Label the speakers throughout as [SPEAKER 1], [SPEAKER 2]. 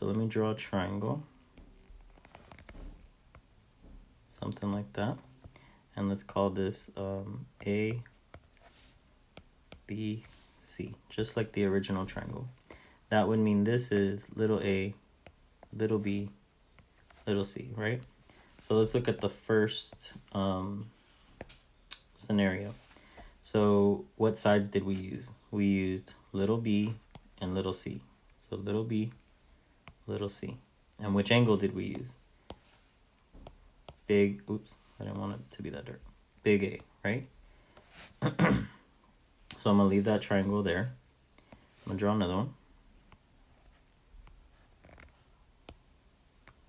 [SPEAKER 1] So let me draw a triangle. Something like that. And let's call this A, B, C, just like the original triangle. That would mean this is little a, little b, little c, right? So let's look at the first scenario. So what sides did we use? We used little b and little c. So little b, little c. And which angle did we use? Big, oops, I didn't want it to be that dark. Big A, right? So I'm going to leave that triangle there. I'm going to draw another one.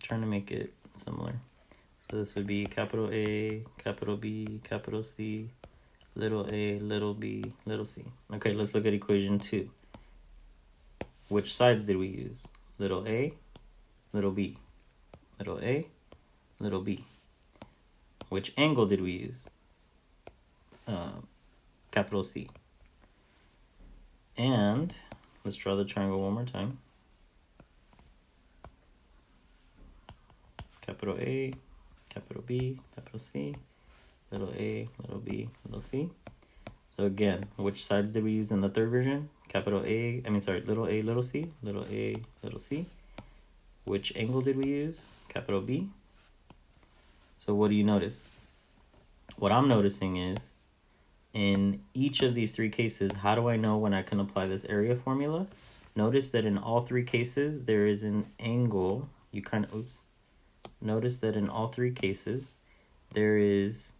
[SPEAKER 1] Trying to make it similar. So this would be capital A, capital B, capital C, little a, little b, little c. Okay, let's look at equation 2. Which sides did we use? Little a, little b. Little a, little b. Which angle did we use? Capital C. And let's draw the triangle one more time. Capital A, capital B, capital C, little a, little b, little c. So again, which sides did we use in the third version? Little a, little c, little a, little c. Which angle did we use? Capital B. So what do you notice? What I'm noticing is, in each of these three cases, how do I know when I can apply this area formula? Notice that in all three cases, there is an angle. Notice that in all three cases, there is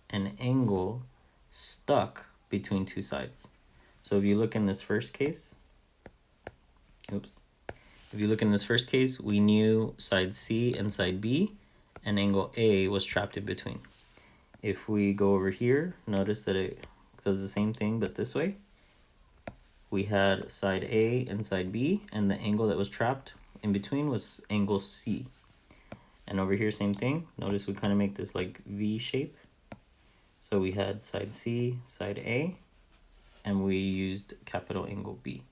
[SPEAKER 1] an angle stuck between two sides. So if you look in this first case, we knew side C and side B, and angle A was trapped in between. If we go over here, notice that it does the same thing, but this way. We had side A and side B, and the angle that was trapped in between was angle C. And over here, same thing. Notice we kind of make this like V shape. So we had side C, side A, and we used capital angle B.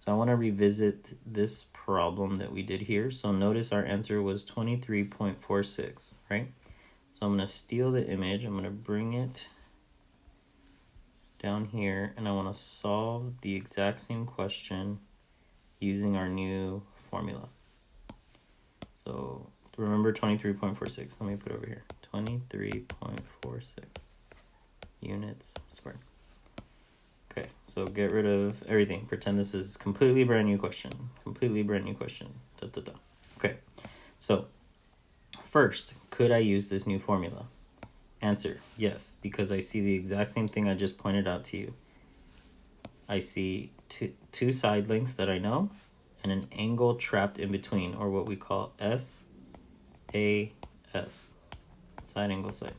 [SPEAKER 1] So I want to revisit this problem that we did here. So notice our answer was 23.46, right? So I'm going to steal the image. I'm going to bring it down here, and I want to solve the exact same question using our new formula. So remember 23.46. Let me put it over here. 23.46 units squared. Okay, so get rid of everything. Pretend this is completely brand new question. Okay, so first, could I use this new formula? Answer, yes, because I see the exact same thing I just pointed out to you. I see two side lengths that I know and an angle trapped in between, or what we call SAS, side angle side.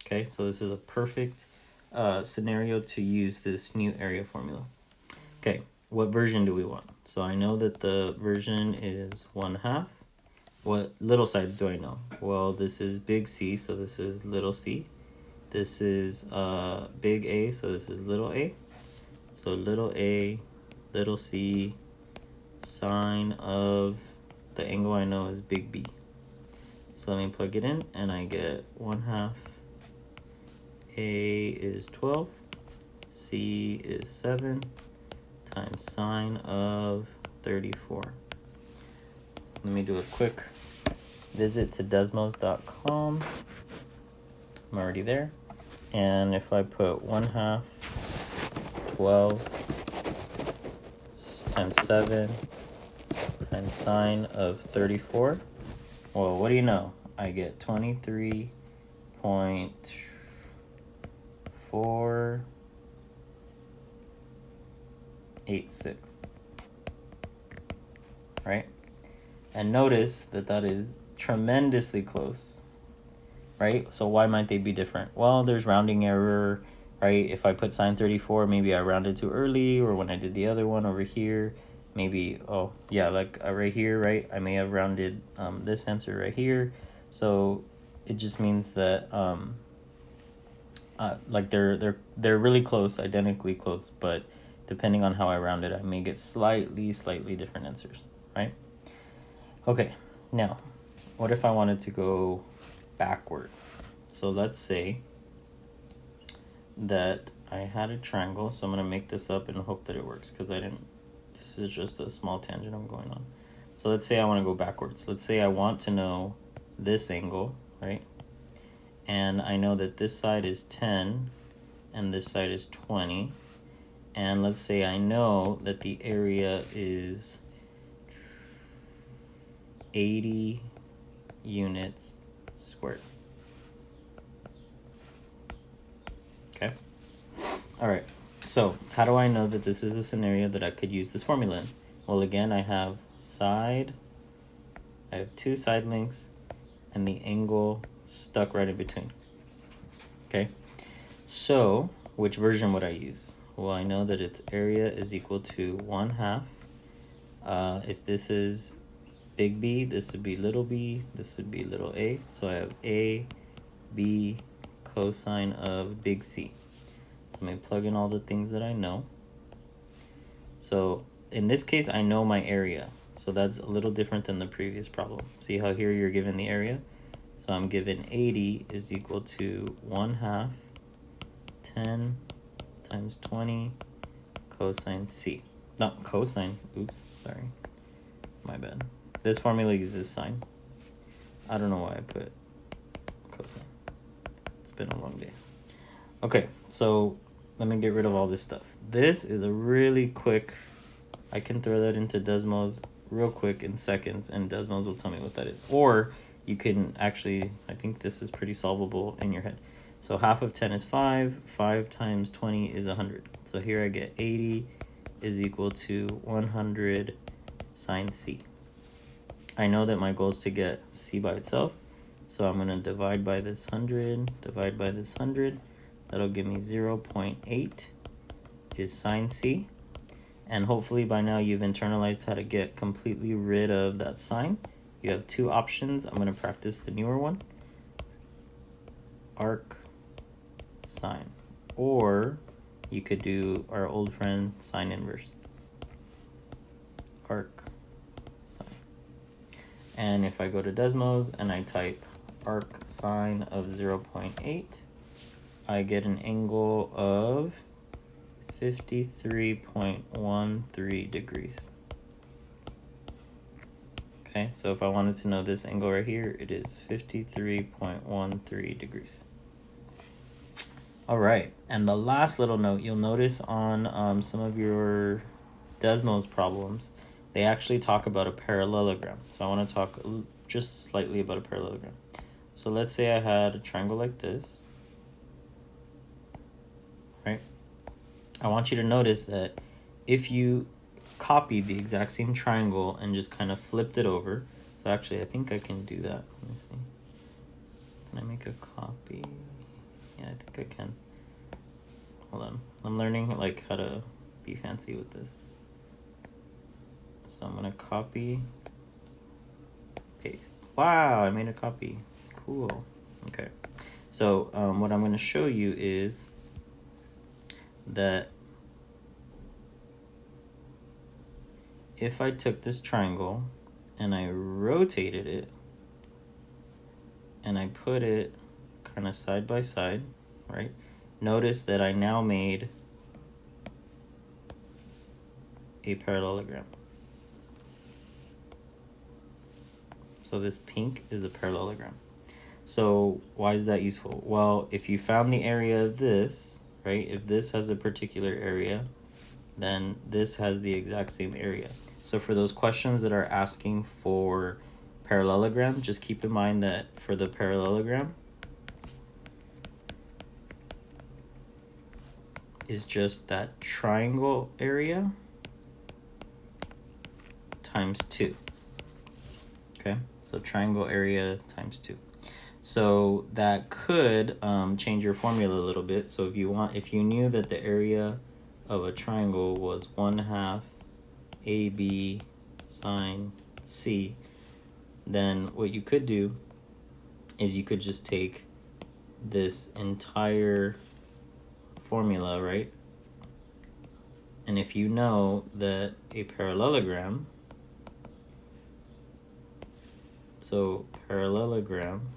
[SPEAKER 1] Okay, so this is a perfect scenario to use this new area formula. Okay, what version do we want? So I know that the version is 1/2. What little sides do I know? Well, this is big C, so this is little c. This is big A, so this is little a. So little a, little c, sine of the angle I know is big B. So let me plug it in, and I get 1/2. A is 12, C is 7, times sine of 34. Let me do a quick visit to desmos.com. I'm already there. And if I put 1/2, 12 times 7 times sine of 34, well, what do you know? I get 23.486, right? And notice that that is tremendously close, right? So why might they be different? Well, there's rounding error, right? If I put sine 34, maybe I rounded too early, or when I did the other one over here, maybe, right here, right? I may have rounded this answer right here. So it just means that they're really close, identically close, but depending on how I round it, I may get slightly different answers, right? Okay, now, what if I wanted to go backwards? So let's say that I had a triangle, so I'm going to make this up and hope that it works, because this is just a small tangent I'm going on. So let's say I want to go backwards. Let's say I want to know this angle, right? And I know that this side is 10 and this side is 20. And let's say I know that the area is 80 units squared. Okay. All right. So how do I know that this is a scenario that I could use this formula in? Well, again, I have two side lengths and the angle stuck right in between. Okay. So which version would I use? Well, I know that its area is equal to 1/2. If this is big B, this would be little b, this would be little a. So I have a, b, cosine of big C. So let me plug in all the things that I know. So in this case, I know my area. So that's a little different than the previous problem. See how here you're given the area? So I'm given 80 is equal to 1/2 10 times 20 cosine C. No, cosine. Oops, sorry. My bad. This formula uses sine. I don't know why I put cosine. It's been a long day. Okay, so let me get rid of all this stuff. This is a really quick, I can throw that into Desmos real quick in seconds, and Desmos will tell me what that is. Or you can actually, I think this is pretty solvable in your head. So 1/2 of 10 is 5. 5 times 20 is 100. So here I get 80 is equal to 100 sine C. I know that my goal is to get C by itself. So I'm going to divide by this 100, divide by this 100. That'll give me 0.8 is sine C. And hopefully by now you've internalized how to get completely rid of that sign. You have two options. I'm going to practice the newer one. Arc sine. Or you could do our old friend sine inverse. Arc sine. And if I go to Desmos and I type arc sine of 0.8, I get an angle of 53.13 degrees. Okay, so if I wanted to know this angle right here, it is 53.13 degrees. All right, and the last little note, you'll notice on some of your Desmos problems, they actually talk about a parallelogram. So I want to talk just slightly about a parallelogram. So let's say I had a triangle like this, right? I want you to notice that if you copied the exact same triangle and just kind of flipped it over, so actually I think I can do that. Let me see. Can I make a copy? Yeah, I think I can. Hold on. I'm learning like how to be fancy with this. So I'm gonna copy, paste. Wow, I made a copy. Cool. Okay. So what I'm gonna show you is that if I took this triangle and I rotated it and I put it kind of side by side, right? Notice that I now made a parallelogram. So this pink is a parallelogram. So why is that useful? Well, if you found the area of this, right? If this has a particular area, then this has the exact same area. So for those questions that are asking for parallelogram, just keep in mind that for the parallelogram is just that triangle area times 2. Okay, so triangle area times 2. So that could change your formula a little bit. So if you knew that the area of a triangle was 1/2 AB sine C, then what you could do is you could just take this entire formula, right? And if you know that a parallelogram So parallelogram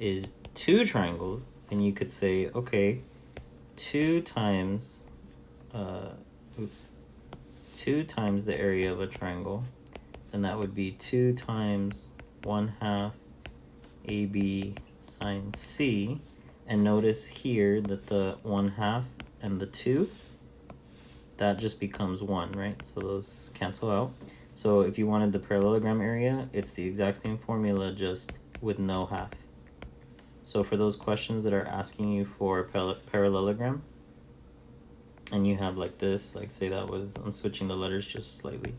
[SPEAKER 1] is two triangles, then you could say, okay, 2 times, oops, 2 times the area of a triangle, and that would be 2 times 1/2 AB sine C. And notice here that the 1/2 and the 2, that just becomes 1, right? So those cancel out. So if you wanted the parallelogram area, it's the exact same formula, just with no half. So for those questions that are asking you for parallelogram, and you have like this, like say that was, I'm switching the letters just slightly.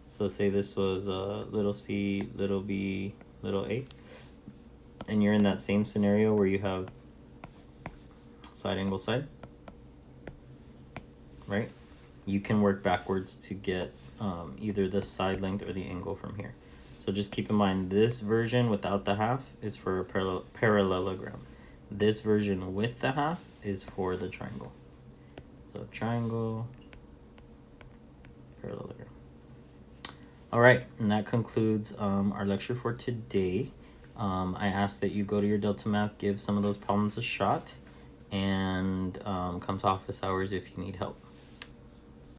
[SPEAKER 1] So let's say this was little c, little b, little a, and you're in that same scenario where you have side angle side, right? You can work backwards to get either the side length or the angle from here. So just keep in mind, this version without the half is for a parallelogram. This version with the half is for the triangle. So triangle, parallelogram. All right, and that concludes our lecture for today. I ask that you go to your Delta Math, give some of those problems a shot, and come to office hours if you need help.